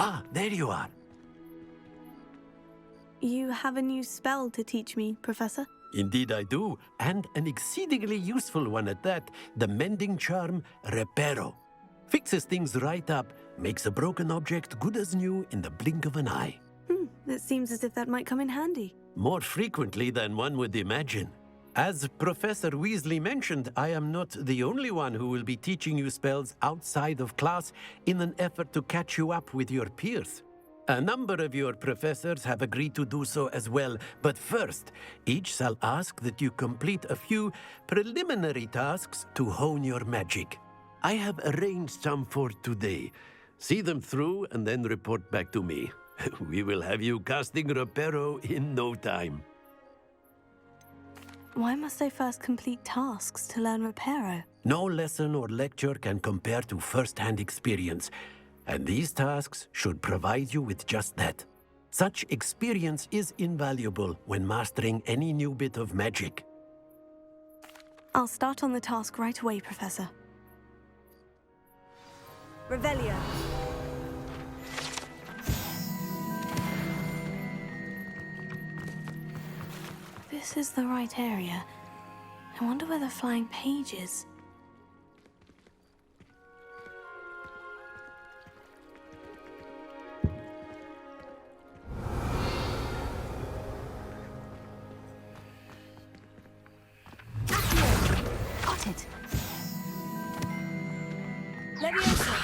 Ah, there you are. You have a new spell to teach me, Professor? Indeed I do, and an exceedingly useful one at that. The mending charm, Reparo. Fixes things right up, makes a broken object good as new in the blink of an eye. It seems as if that might come in handy. More frequently than one would imagine. As Professor Weasley mentioned, I am not the only one who will be teaching you spells outside of class in an effort to catch you up with your peers. A number of your professors have agreed to do so as well, but first, each shall ask that you complete a few preliminary tasks to hone your magic. I have arranged some for today. See them through and then report back to me. We will have you casting Reparo in no time. Why must I first complete tasks to learn Reparo? No lesson or lecture can compare to first-hand experience, and these tasks should provide you with just that. Such experience is invaluable when mastering any new bit of magic. I'll start on the task right away, Professor. Revelio. This is the right area. I wonder where the flying page is. Got it. Leviosa.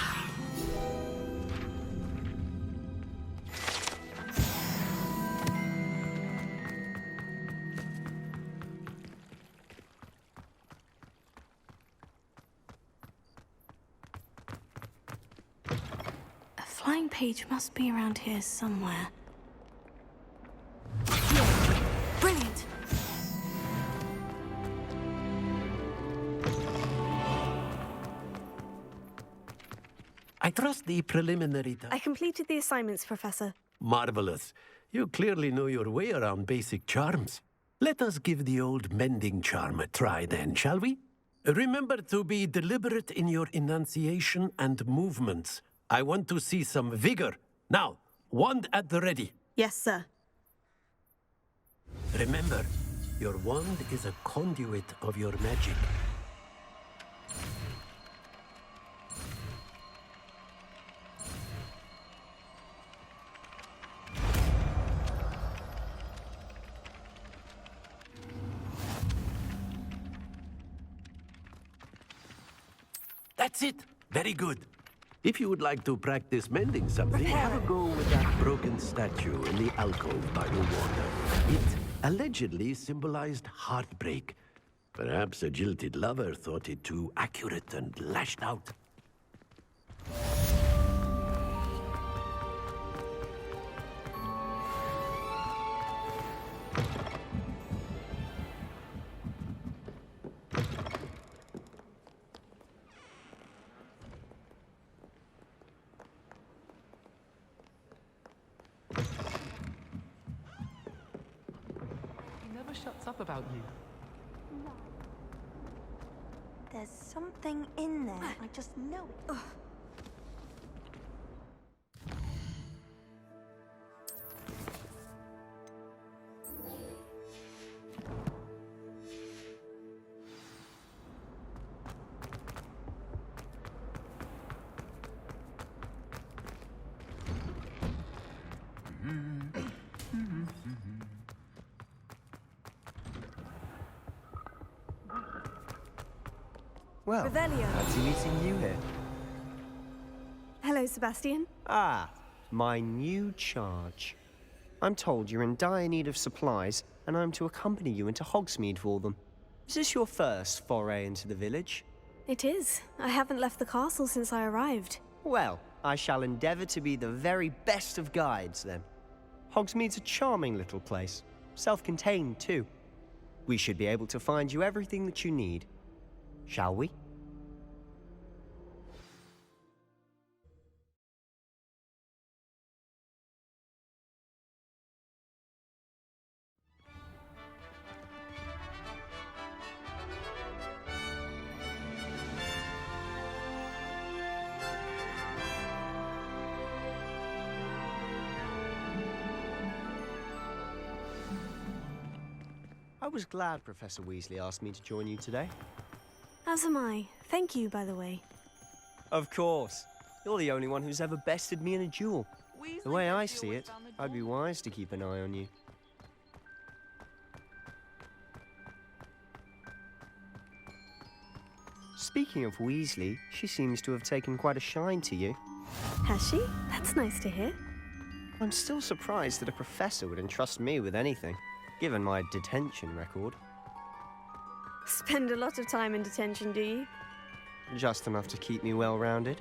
A flying page must be around here somewhere. Brilliant! I trust the preliminary I completed the assignments, Professor. Marvelous. You clearly know your way around basic charms. Let us give the old mending charm a try then, shall we? Remember to be deliberate in your enunciation and movements. I want to see some vigor. Now, wand at the ready. Yes, sir. Remember, your wand is a conduit of your magic. That's it. Very good. If you would like to practice mending something, have a go with that broken statue in the alcove by the water. It allegedly symbolized heartbreak. Perhaps a jilted lover thought it too accurate and lashed out. Shuts up about you. No. There's something in there. I just know it. Well, Revelio. fancy meeting you here. Hello, Sebastian. Ah, my new charge. I'm told you're in dire need of supplies, and I'm to accompany you into Hogsmeade for them. Is this your first foray into the village? It is. I haven't left the castle since I arrived. Well, I shall endeavour to be the very best of guides, then. Hogsmeade's a charming little place. Self-contained, too. We should be able to find you everything that you need. Shall we? was glad Professor Weasley asked me to join you today. As am I. Thank you, by the way. Of course. You're the only one who's ever bested me in a duel. The way I see it, I'd be wise to keep an eye on you. Speaking of Weasley, she seems to have taken quite a shine to you. Has she? That's nice to hear. I'm still surprised that a professor would entrust me with anything, given my detention record. Spend a lot of time in detention, do you? Just enough to keep me well-rounded.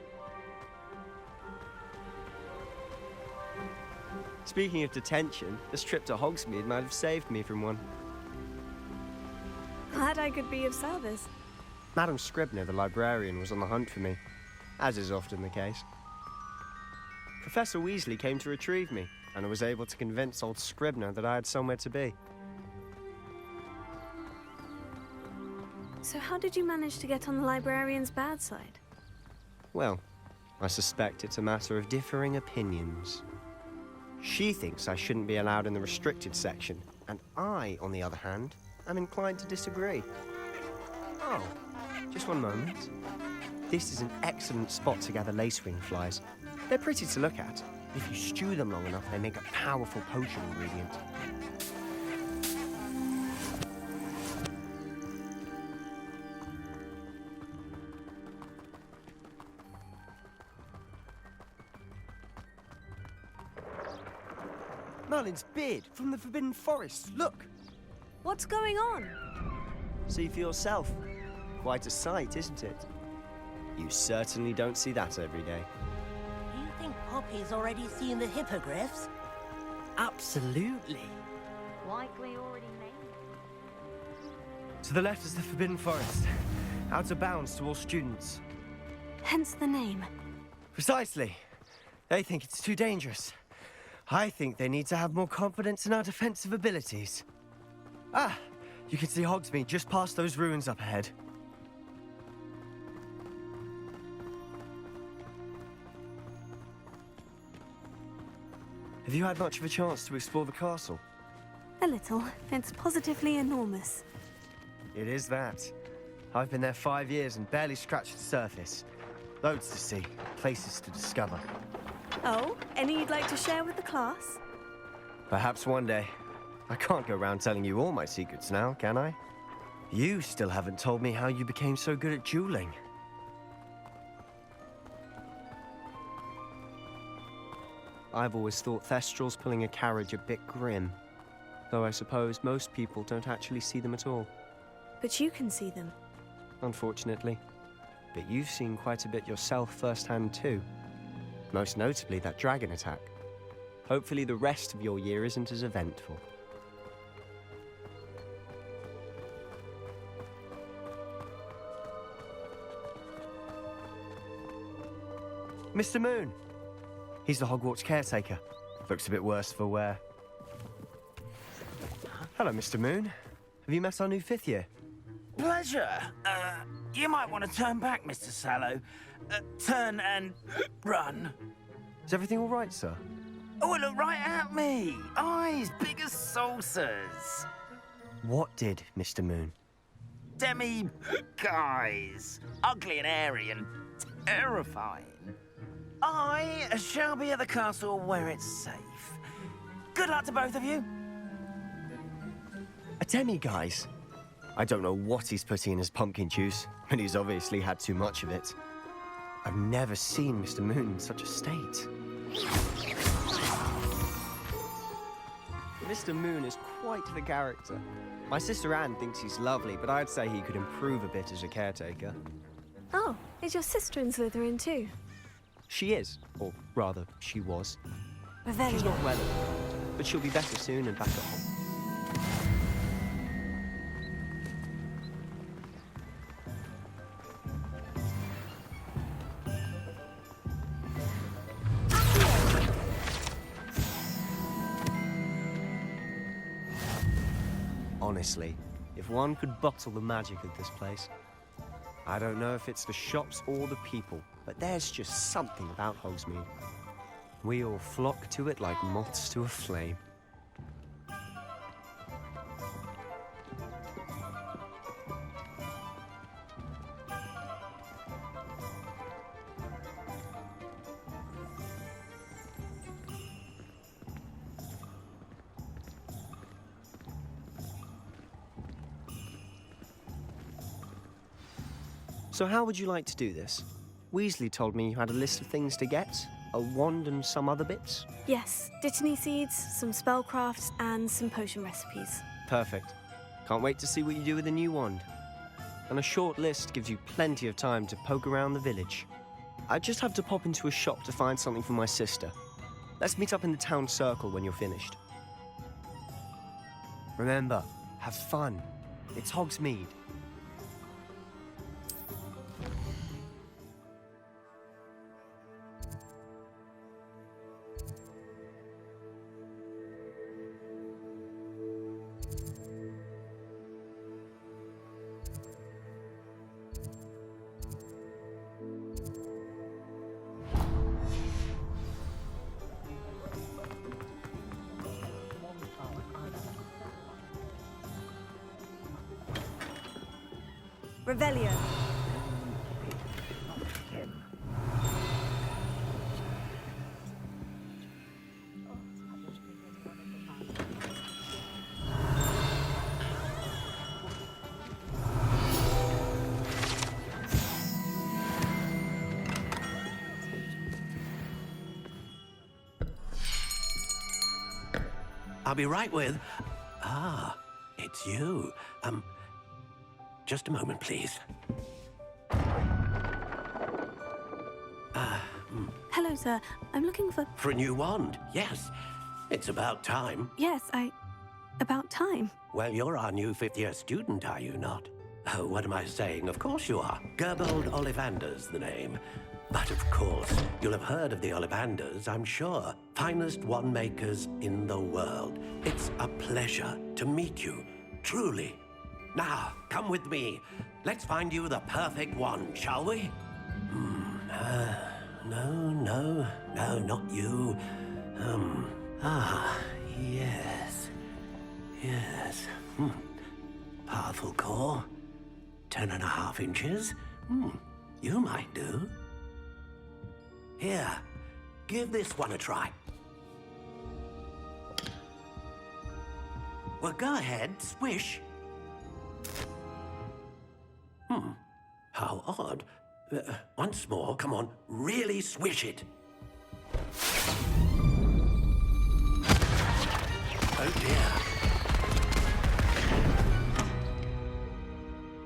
Speaking of detention, this trip to Hogsmeade might have saved me from one. Glad I could be of service. Madam Scribner, the librarian, was on the hunt for me, as is often the case. Professor Weasley came to retrieve me, and I was able to convince old Scribner that I had somewhere to be. So how did you manage to get on the librarian's bad side? Well, I suspect it's a matter of differing opinions. She thinks I shouldn't be allowed in the restricted section, and I, on the other hand, am inclined to disagree. Oh, just one moment. This is an excellent spot to gather lacewing flies. They're pretty to look at. If you stew them long enough, they make a powerful potion ingredient. Merlin's beard from the Forbidden Forest. Look! What's going on? See for yourself. Quite a sight, isn't it? You certainly don't see that every day. You think Poppy's already seen the hippogriffs? Absolutely. Likely already named. To the left is the Forbidden Forest. Out of bounds to all students. Hence the name. Precisely. They think it's too dangerous. I think they need to have more confidence in our defensive abilities. Ah, you can see Hogsmeade just past those ruins up ahead. Have you had much of a chance to explore the castle? A little. It's positively enormous. It is that. I've been there 5 years and barely scratched the surface. Loads to see, places to discover. Oh, any you'd like to share with the class? Perhaps one day. I can't go around telling you all my secrets now, can I? You still haven't told me how you became so good at dueling. I've always thought Thestrals pulling a carriage a bit grim. Though I suppose most people don't actually see them at all. But you can see them. Unfortunately. But you've seen quite a bit yourself firsthand too. Most notably that dragon attack. Hopefully the rest of your year isn't as eventful. Mr. Moon! He's the Hogwarts caretaker. Looks a bit worse for wear. Hello, Mr. Moon. Have you met our new 5th year? Pleasure. You might want to turn back, Mr. Sallow. Turn and run. Is everything all right, sir? Oh, look right at me. Eyes big as saucers. What did, Mr. Moon? Guys. Ugly and airy and terrifying. I shall be at the castle where it's safe. Good luck to both of you. A demi-guise? I don't know what he's putting in his pumpkin juice, but he's obviously had too much of it. I've never seen Mr. Moon in such a state. Mr. Moon is quite the character. My sister Anne thinks he's lovely, but I'd say he could improve a bit as a caretaker. Oh, is your sister in Slytherin too? She is, or rather, she was. Very She's not well, but she'll be better soon and back at home. Honestly, if one could bottle the magic of this place. I don't know if it's the shops or the people, but there's just something about Hogsmeade. We all flock to it like moths to a flame. So how would you like to do this? Weasley told me you had a list of things to get. A wand and some other bits. Yes, Dittany seeds, some spellcrafts, and some potion recipes. Perfect. Can't wait to see what you do with the new wand. And a short list gives you plenty of time to poke around the village. I just have to pop into a shop to find something for my sister. Let's meet up in the town circle when you're finished. Remember, have fun. It's Hogsmeade. Revelio. I'll be right with... Ah, it's you. Just a moment, please. Hello, sir. I'm looking for... For a new wand, yes. It's about time. Yes, about time. Well, you're our new fifth-year student, are you not? Oh, what am I saying? Of course you are. Gerbold Ollivander's the name. But of course, you'll have heard of the Ollivanders, I'm sure. Finest wand makers in the world. It's a pleasure to meet you, truly. Now, come with me. Let's find you the perfect wand, shall we? No, not you. Yes. Powerful core. 10.5 inches. You might do. Here, give this one a try. Well, go ahead, swish. How odd. Once more, come on, really swish it. Oh dear.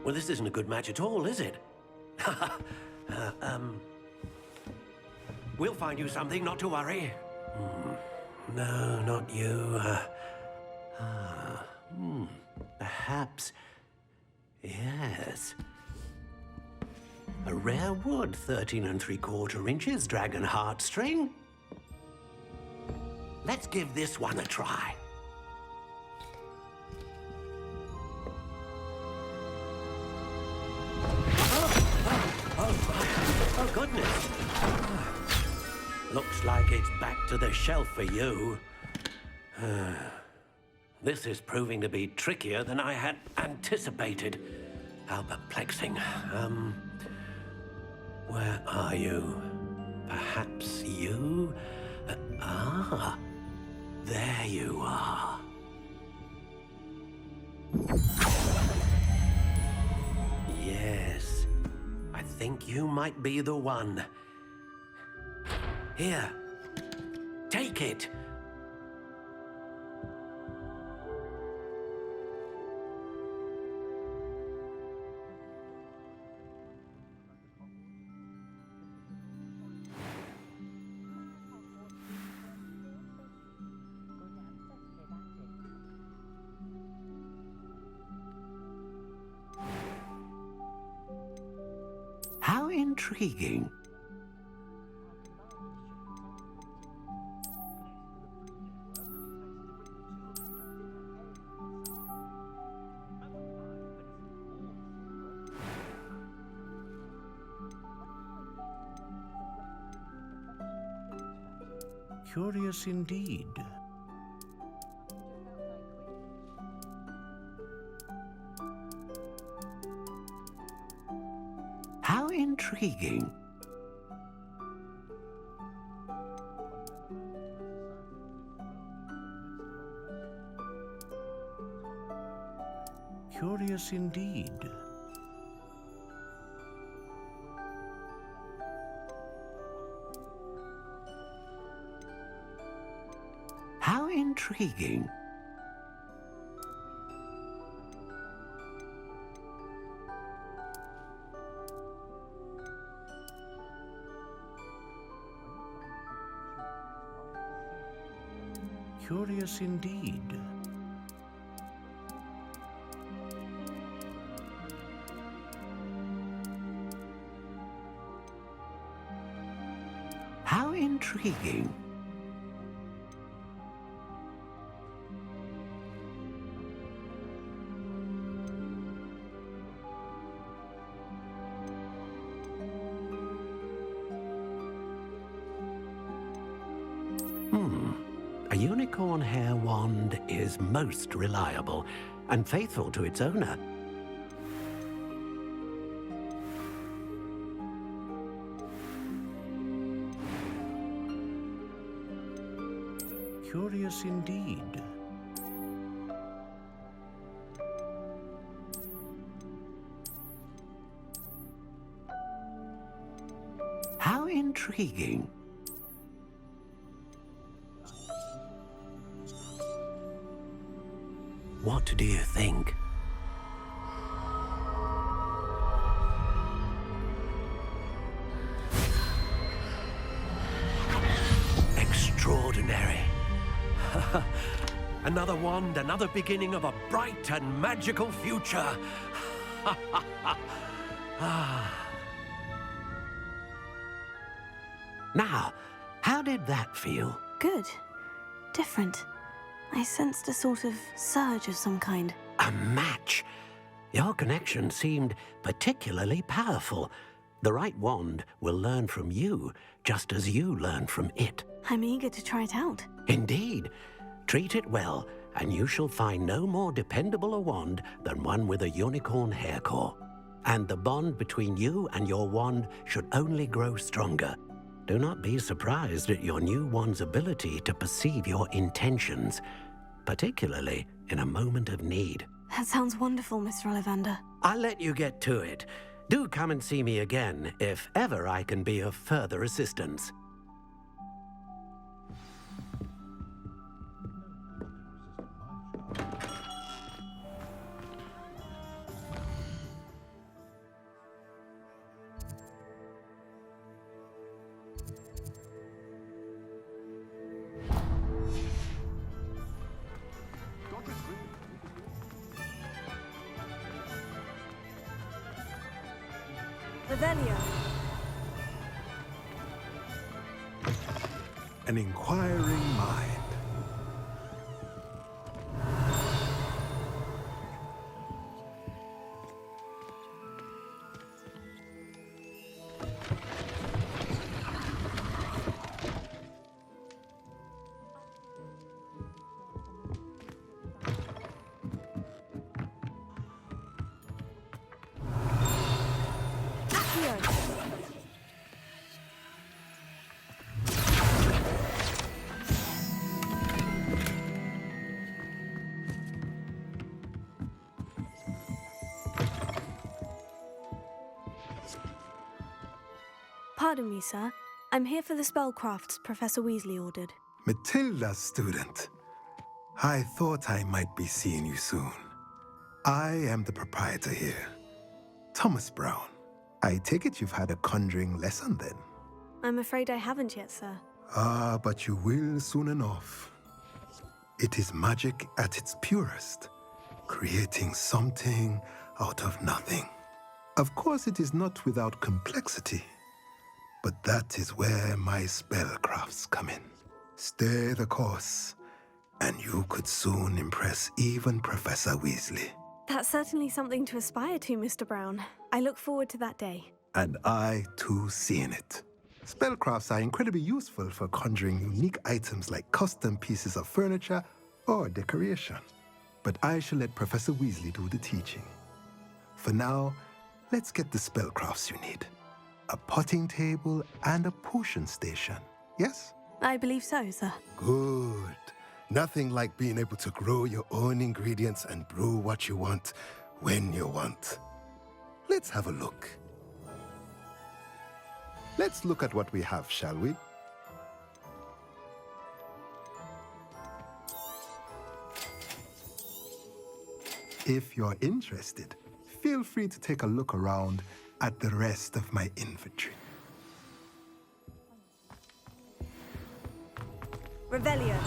Well, this isn't a good match at all, is it? We'll find you something, not to worry. No, not you. Perhaps... Yes. A rare wood, 13 3/4 inches, dragon heartstring. Let's give this one a try. Oh, goodness. Looks like it's back to the shelf for you. This is proving to be trickier than I had anticipated. How perplexing. Where are you? Perhaps you? There you are. Yes, I think you might be the one. Here, take it. How intriguing. Curious indeed. How intriguing. Curious indeed. intriguing. Curious indeed. How intriguing. A unicorn hair wand is most reliable and faithful to its owner. Curious indeed. How intriguing. What do you think? Extraordinary. Another wand, another beginning of a bright and magical future. Now, how did that feel? Good. Different. I sensed a sort of surge of some kind. A match. Your connection seemed particularly powerful. The right wand will learn from you, just as you learn from it. I'm eager to try it out. Indeed. Treat it well, and you shall find no more dependable a wand than one with a unicorn hair core. And the bond between you and your wand should only grow stronger. Do not be surprised at your new wand's ability to perceive your intentions, particularly in a moment of need. That sounds wonderful, Mr. Ollivander. I'll let you get to it. Do come and see me again if ever I can be of further assistance. Revelio. An inquiring mind. Pardon me, sir. I'm here for the spellcrafts Professor Weasley ordered. Matilda's student. I thought I might be seeing you soon. I am the proprietor here, Thomas Brown. I take it you've had a conjuring lesson then? I'm afraid I haven't yet, sir. Ah, but you will soon enough. It is magic at its purest, creating something out of nothing. Of course, it is not without complexity, but that is where my spellcrafts come in. Stay the course, and you could soon impress even Professor Weasley. That's certainly something to aspire to, Mr. Brown. I look forward to that day. And I, too, seeing it. Spellcrafts are incredibly useful for conjuring unique items like custom pieces of furniture or decoration. But I shall let Professor Weasley do the teaching. For now, let's get the spellcrafts you need. A potting table and a potion station, yes? I believe so, sir. Good. Nothing like being able to grow your own ingredients and brew what you want when you want. Let's have a look. Let's look at what we have, shall we? If you're interested, feel free to take a look around at the rest of my inventory. Revelio.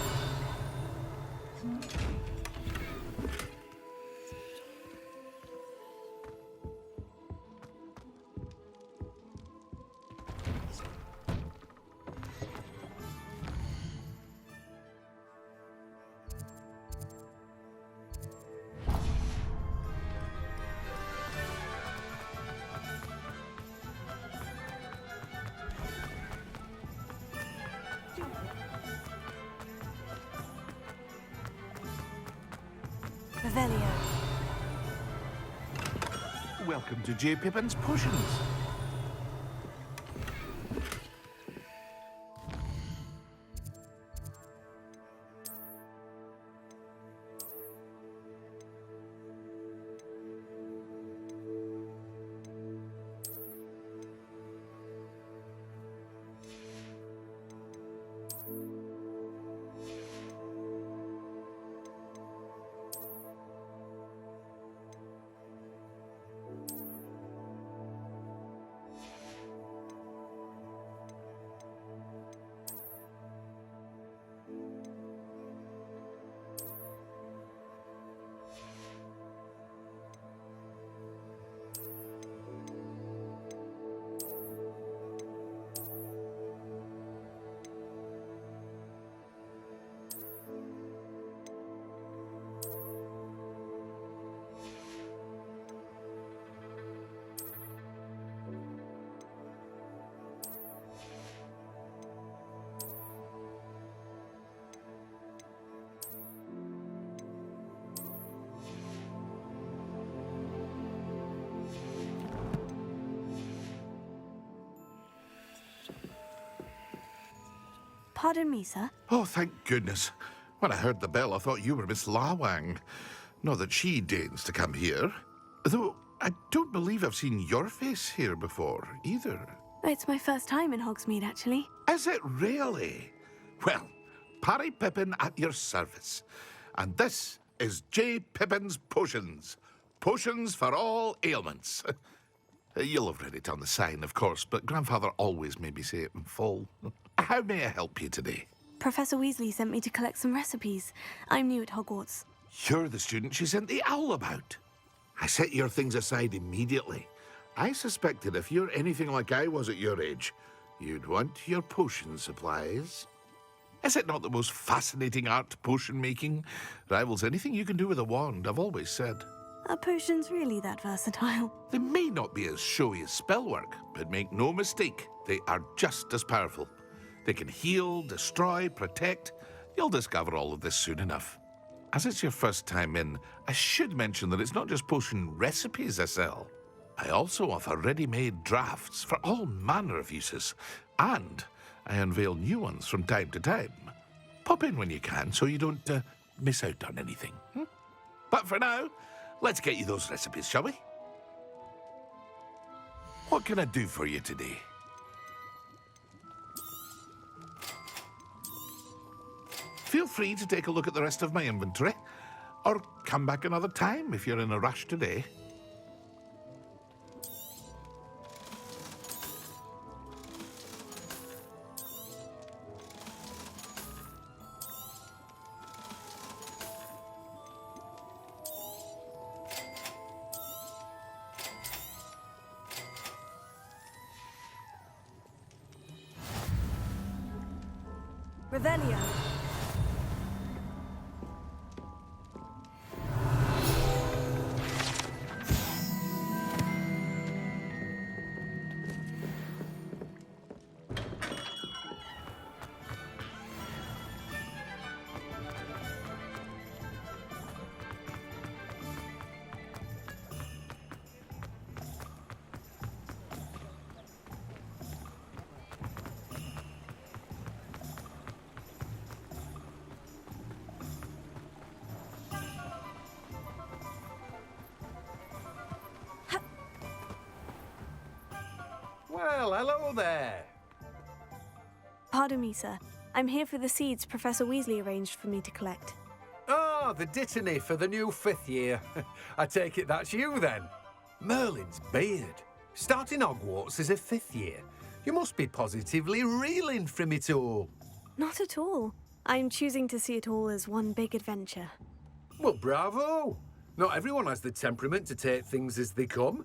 Revelio. Welcome to J. Pippin's Potions. Pardon me, sir. Oh, thank goodness. When I heard the bell, I thought you were Miss Lawang. Not that she deigns to come here. Though I don't believe I've seen your face here before, either. It's my first time in Hogsmeade, actually. Is it really? Well, Parry Pippin at your service. And this is J. Pippin's Potions. Potions for all ailments. You'll have read it on the sign, of course, but Grandfather always made me say it in full. How may I help you today? Professor Weasley sent me to collect some recipes. I'm new at Hogwarts. You're the student she sent the owl about. I set your things aside immediately. I suspected if you're anything like I was at your age, you'd want your potion supplies. Is it not the most fascinating art, potion making? Rivals anything you can do with a wand, I've always said. Are potions really that versatile? They may not be as showy as spellwork, but make no mistake, they are just as powerful. They can heal, destroy, protect. You'll discover all of this soon enough. As it's your first time in, I should mention that it's not just potion recipes I sell. I also offer ready-made drafts for all manner of uses, and I unveil new ones from time to time. Pop in when you can so you don't miss out on anything. But for now, let's get you those recipes, shall we? What can I do for you today? Feel free to take a look at the rest of my inventory, or come back another time if you're in a rush today. Revelio. Well, hello there. Pardon me, sir. I'm here for the seeds Professor Weasley arranged for me to collect. Ah, Ah, the dittany for the new 5th year. I take it that's you then. Merlin's beard. Starting Hogwarts as a 5th year. You must be positively reeling from it all. Not at all. I'm choosing to see it all as one big adventure. Well, bravo. Not everyone has the temperament to take things as they come.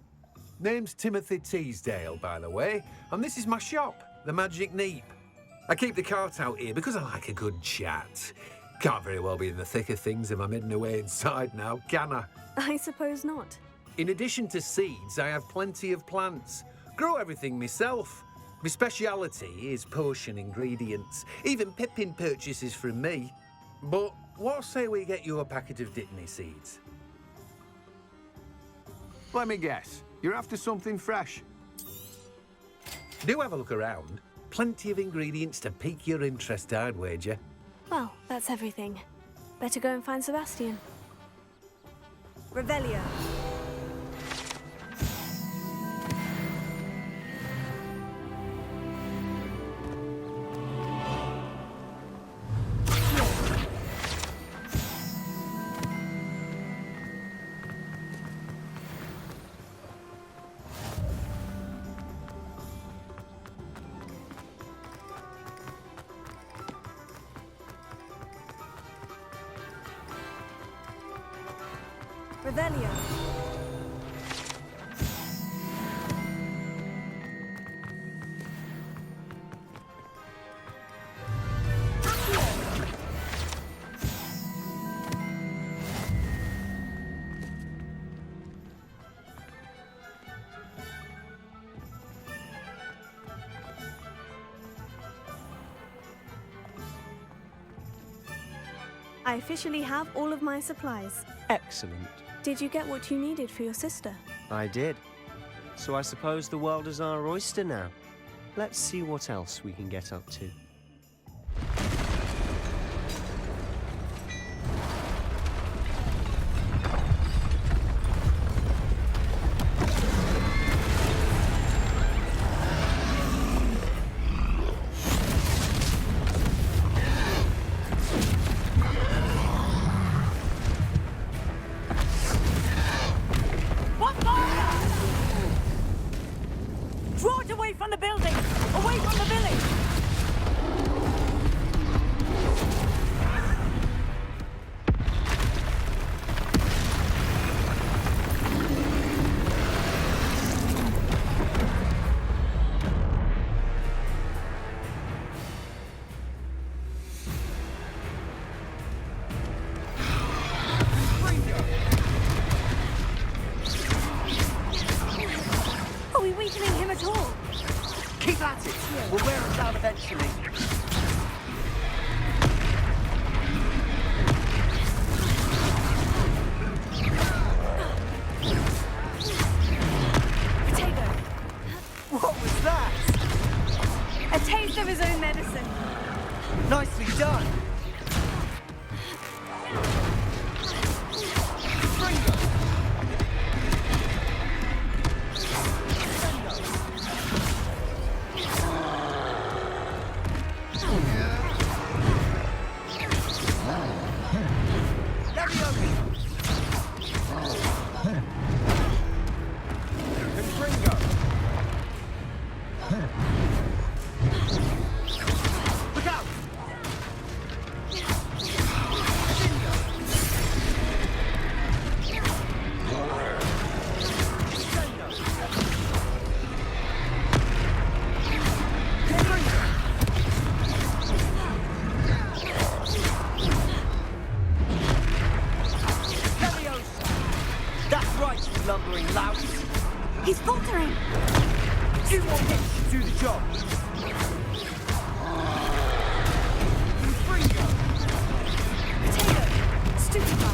Name's Timothy Teasdale, by the way, and this is my shop, the Magic Neep. I keep the cart out here because I like a good chat. Can't very well be in the thick of things if I'm hidden away inside now, can I? I suppose not. In addition to seeds, I have plenty of plants. Grow everything myself. My speciality is potion ingredients. Even Pippin purchases from me. But what say we get you a packet of Dittany seeds? Let me guess. You're after something fresh. Do have a look around. Plenty of ingredients to pique your interest, I'd wager. Well, that's everything. Better go and find Sebastian. Revelio. Revelio. I officially have all of my supplies. Excellent. Did you get what you needed for your sister? I did. So I suppose the world is our oyster now. Let's see what else we can get up to. Draw it away from the building! Away from the village! Are we weakening him at all? Keep at it! We'll wear him down eventually. Potato. What was that? A taste of his own medicine. Nicely done! Look out! That's right, you lumbering lout! He's faltering. 2 more hits to do the job! Potato. Stupefy.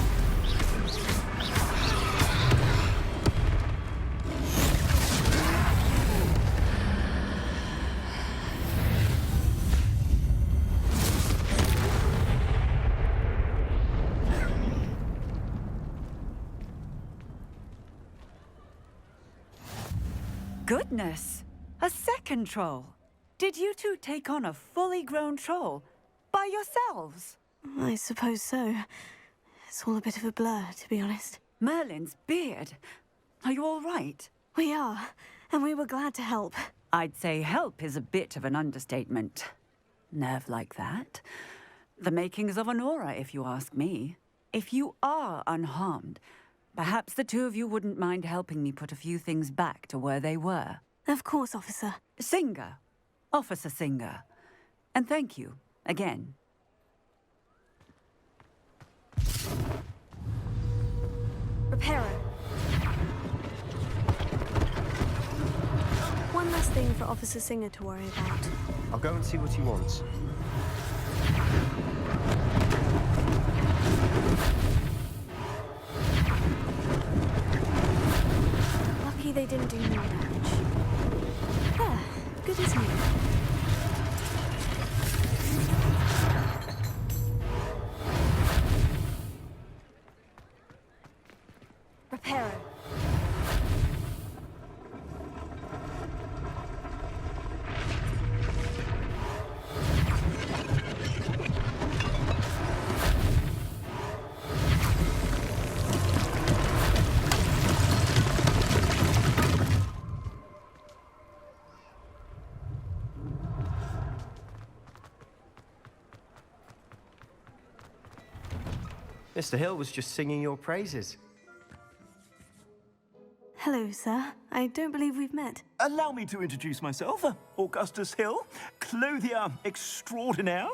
Goodness! A second troll! Did you two take on a fully grown troll by yourselves? I suppose so. It's all a bit of a blur, to be honest. Merlin's beard. Are you all right? We are, and we were glad to help. I'd say help is a bit of an understatement. Nerve like that. The makings of an aura, if you ask me. If you are unharmed, perhaps the two of you wouldn't mind helping me put a few things back to where they were. Of course, officer. Singer. Officer Singer. And thank you, again. Reparo. One last thing for Officer Singer to worry about. I'll go and see what he wants. Lucky they didn't do more damage. There, good as new. Reparo. Mr. Hill was just singing your praises. Hello, sir. I don't believe we've met. Allow me to introduce myself, Augustus Hill, clothier extraordinaire.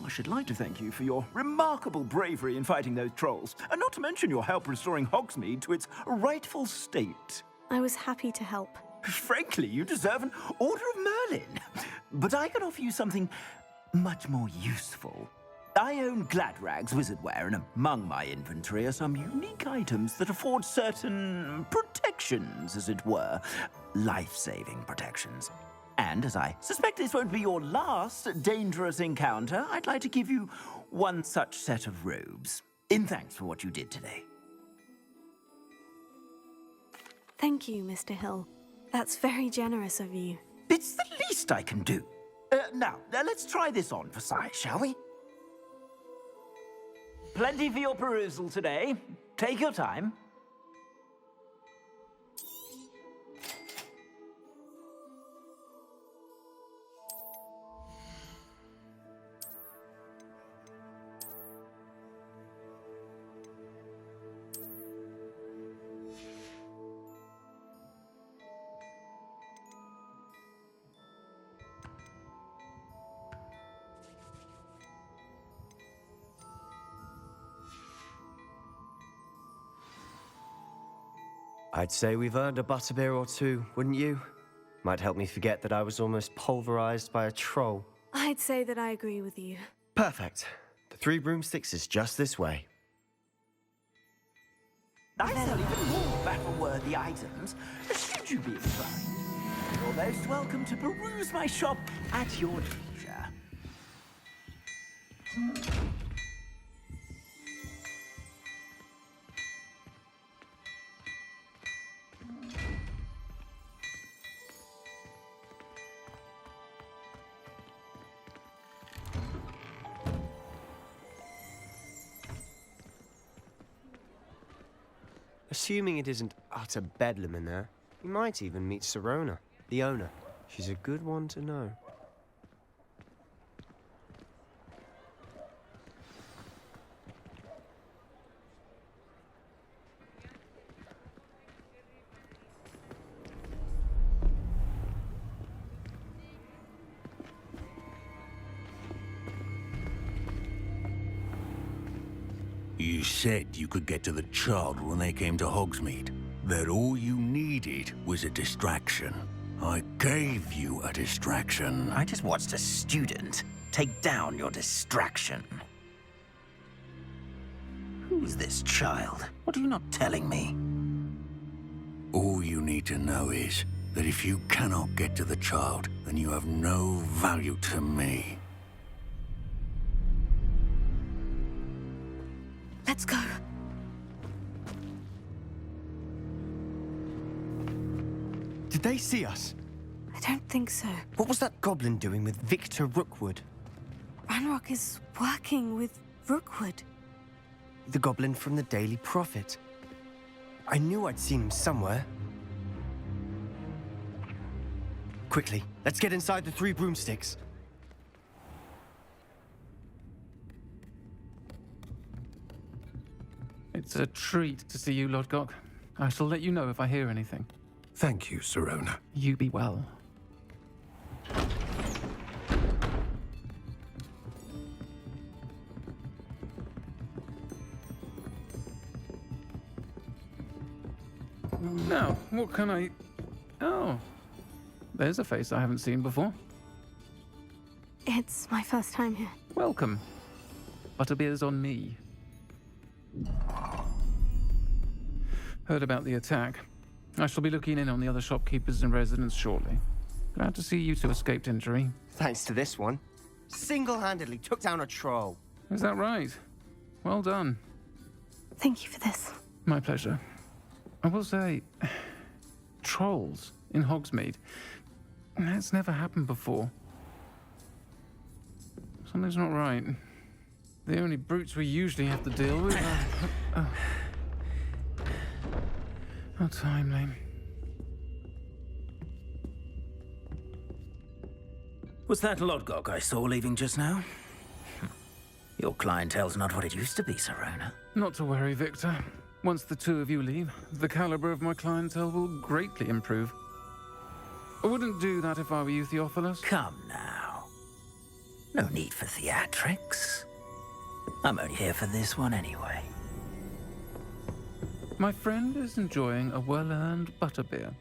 I should like to thank you for your remarkable bravery in fighting those trolls, and not to mention your help restoring Hogsmeade to its rightful state. I was happy to help. Frankly, you deserve an Order of Merlin. But I can offer you something much more useful. I own Gladrag's wizardware, and among my inventory are some unique items that afford certain protections, as it were. Life-saving protections. And as I suspect this won't be your last dangerous encounter, I'd like to give you one such set of robes, in thanks for what you did today. Thank you, Mr. Hill. That's very generous of you. It's the least I can do. Now, let's try this on for size, shall we? Plenty for your perusal today. Take your time. I'd say we've earned a butterbeer or two, wouldn't you? Might help me forget that I was almost pulverized by a troll. I'd say that I agree with you. Perfect. The 3 broomsticks is just this way. I sell even more battle-worthy items, should you be inclined. You're most welcome to peruse my shop at your leisure. Assuming it isn't utter bedlam in there, you might even meet Sirona, the owner. She's a good one to know. You said you could get to the child when they came to Hogsmeade. That all you needed was a distraction. I gave you a distraction. I just watched a student take down your distraction. Who's this child? What are you not telling me? All you need to know is that if you cannot get to the child, then you have no value to me. Let's go. Did they see us? I don't think so. What was that goblin doing with Victor Rookwood? Ranrock is working with Rookwood. The goblin from the Daily Prophet. I knew I'd seen him somewhere. Quickly, let's get inside the 3 broomsticks. It's a treat to see you, Lodgok. I shall let you know if I hear anything. Thank you, Sirona. You be well. Now, what can I... Oh, there's a face I haven't seen before. It's my first time here. Welcome. Butterbeer's on me. Heard about the attack. I shall be looking in on the other shopkeepers and residents shortly. Glad to see you two escaped injury. Thanks to this one. Single-handedly took down a troll. Is that right? Well done. Thank you for this. My pleasure. I will say, trolls in Hogsmeade. That's never happened before. Something's not right. The only brutes we usually have to deal with are... How timely. Was that Lodgok I saw leaving just now? Your clientele's not what it used to be, Sirona. Not to worry, Victor. Once the 2 of you leave, the caliber of my clientele will greatly improve. I wouldn't do that if I were you, Theophilus. Come now. No need for theatrics. I'm only here for this one anyway. My friend is enjoying a well-earned butterbeer.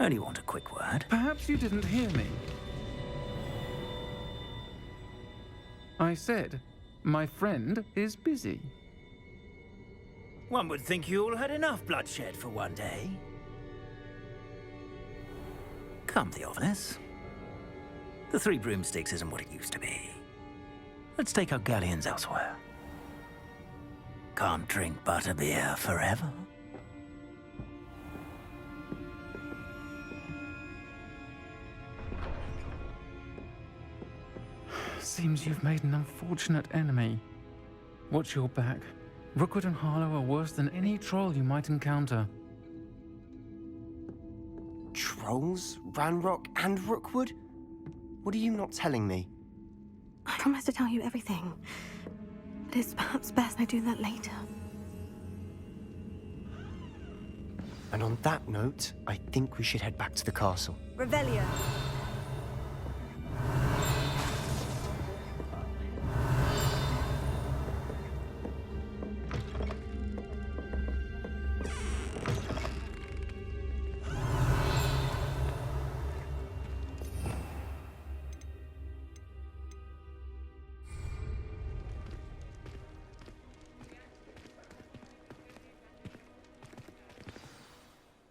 Only want a quick word. Perhaps you didn't hear me. I said, my friend is busy. One would think you all had enough bloodshed for one day. Come, Theophilus. The 3 broomsticks isn't what it used to be. Let's take our galleons elsewhere. Can't drink butterbeer forever. Seems you've made an unfortunate enemy. Watch your back. Rookwood and Harlow are worse than any troll you might encounter. Trolls? Ranrock and Rookwood? What are you not telling me? I promise to tell you everything. But it's perhaps best I do that later. And on that note, I think we should head back to the castle. Revelio.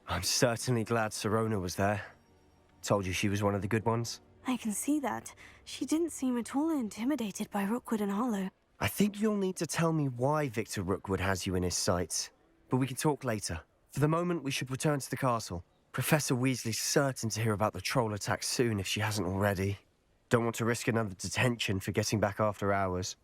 I'm certainly glad Sirona was there. Told you she was one of the good ones. I can see that. She didn't seem at all intimidated by Rookwood and Harlow. I think you'll need to tell me why Victor Rookwood has you in his sights. But we can talk later. For the moment, we should return to the castle. Professor Weasley's certain to hear about the troll attack soon if she hasn't already. Don't want to risk another detention for getting back after hours.